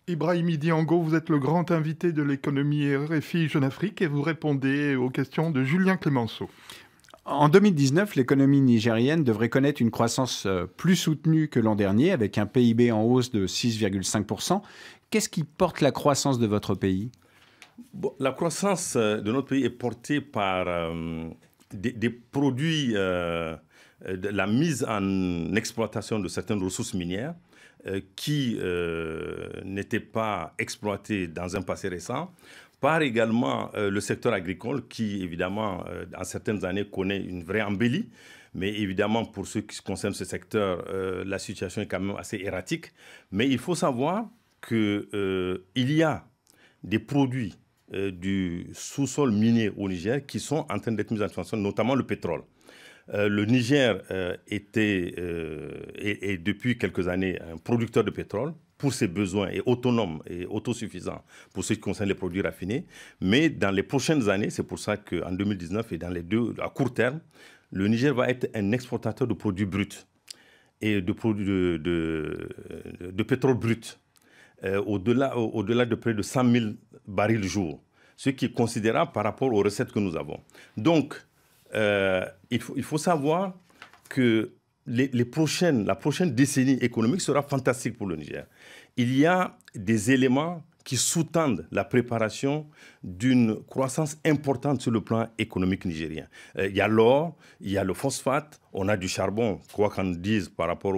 Ibrahim Diango, vous êtes le grand invité de l'économie RFI Jeune Afrique et vous répondez aux questions de Julien Clémenceau. En 2019, l'économie nigérienne devrait connaître une croissance plus soutenue que l'an dernier, avec un PIB en hausse de 6,5%. Qu'est-ce qui porte la croissance de votre pays? Bon, la croissance de notre pays est portée par des produits, de la mise en exploitation de certaines ressources minières qui n'étaient pas exploitées dans un passé récent, par également le secteur agricole qui, évidemment, en certaines années, connaît une vraie embellie. Mais évidemment, pour ceux qui concernent ce secteur, la situation est quand même assez erratique. Mais il faut savoir qu'il y a des produits du sous-sol minier au Niger qui sont en train d'être mis en exploitation, notamment le pétrole. Le Niger est depuis quelques années un producteur de pétrole pour ses besoins et autonome et autosuffisant pour ce qui concerne les produits raffinés. Mais dans les prochaines années, c'est pour ça qu'en 2019 et dans les deux, à court terme, le Niger va être un exportateur de produits bruts et de produits de pétrole brut. Au-delà de près de 100 000 barils jour, ce qui est considérable par rapport aux recettes que nous avons. Donc, il faut savoir que la prochaine décennie économique sera fantastique pour le Niger. Il y a des éléments qui sous-tendent la préparation d'une croissance importante sur le plan économique nigérien. Il y a l'or, il y a le phosphate, on a du charbon, quoi qu'on dise par rapport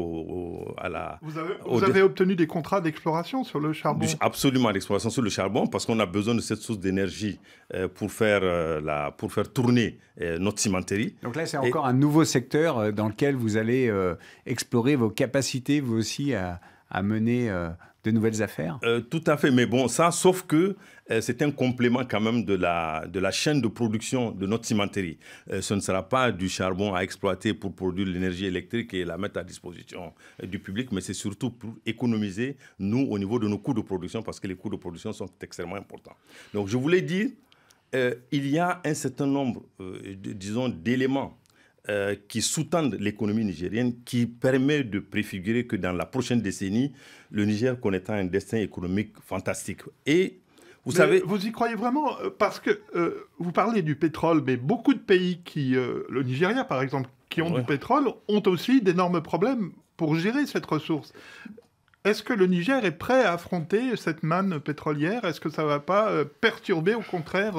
à la... Vous avez obtenu des contrats d'exploration sur le charbon? Absolument, l'exploration sur le charbon, parce qu'on a besoin de cette source d'énergie pour faire tourner notre cimenterie. Donc là, c'est encore un nouveau secteur dans lequel vous allez explorer vos capacités, vous aussi, à mener de nouvelles affaires? Tout à fait, mais bon, ça, sauf que c'est un complément quand même de la chaîne de production de notre cimenterie. Ce ne sera pas du charbon à exploiter pour produire l'énergie électrique et la mettre à disposition du public, mais c'est surtout pour économiser, nous, au niveau de nos coûts de production, parce que les coûts de production sont extrêmement importants. Donc, je voulais dire, il y a un certain nombre, disons, d'éléments qui sous-tendent l'économie nigérienne, qui permet de préfigurer que dans la prochaine décennie, le Niger connaîtra un destin économique fantastique. Et vous savez... Vous y croyez vraiment? Parce que vous parlez du pétrole, mais beaucoup de pays le Nigeria par exemple, qui ont du pétrole, ont aussi d'énormes problèmes pour gérer cette ressource. Est-ce que le Niger est prêt à affronter cette manne pétrolière? Est-ce que ça ne va pas perturber, au contraire,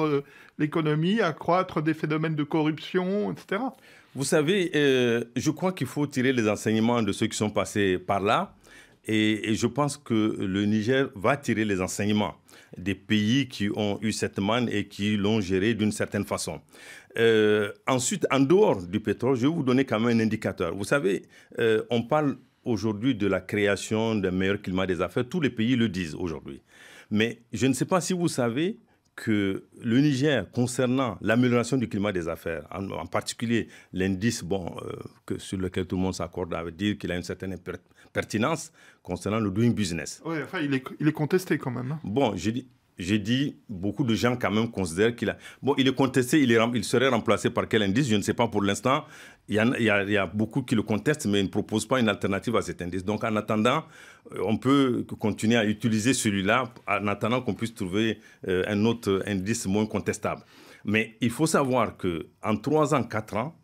l'économie, accroître des phénomènes de corruption, etc.? Vous savez, je crois qu'il faut tirer les enseignements de ceux qui sont passés par là. Et je pense que le Niger va tirer les enseignements des pays qui ont eu cette manne et qui l'ont gérée d'une certaine façon. Ensuite, en dehors du pétrole, je vais vous donner quand même un indicateur. Vous savez, on parle aujourd'hui de la création d'un meilleur climat des affaires. Tous les pays le disent aujourd'hui. Mais je ne sais pas si vous savez que le Niger, concernant l'amélioration du climat des affaires, en particulier l'indice sur lequel tout le monde s'accorde à dire qu'il a une certaine pertinence concernant le doing business. Oui, enfin, il est contesté quand même. Hein. Bon, j'ai dit, beaucoup de gens quand même considèrent qu'il a... Bon, il est contesté, il serait remplacé par quel indice? Je ne sais pas pour l'instant. Il y a beaucoup qui le contestent, mais ils ne proposent pas une alternative à cet indice. Donc, en attendant, on peut continuer à utiliser celui-là, en attendant qu'on puisse trouver un autre indice moins contestable. Mais il faut savoir qu'en 3 ans, 4 ans,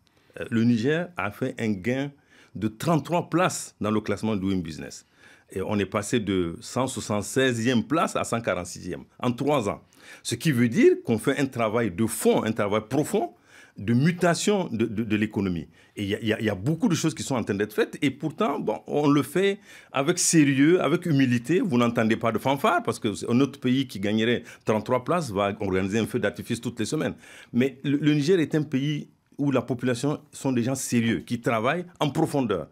le Niger a fait un gain de 33 places dans le classement Doing Business. Et on est passé de 176e place à 146e en 3 ans. Ce qui veut dire qu'on fait un travail de fond, un travail profond de mutation de l'économie. Et il y a beaucoup de choses qui sont en train d'être faites. Et pourtant, bon, on le fait avec sérieux, avec humilité. Vous n'entendez pas de fanfare parce qu'un autre pays qui gagnerait 33 places va organiser un feu d'artifice toutes les semaines. Mais le Niger est un pays où la population sont des gens sérieux, qui travaillent en profondeur.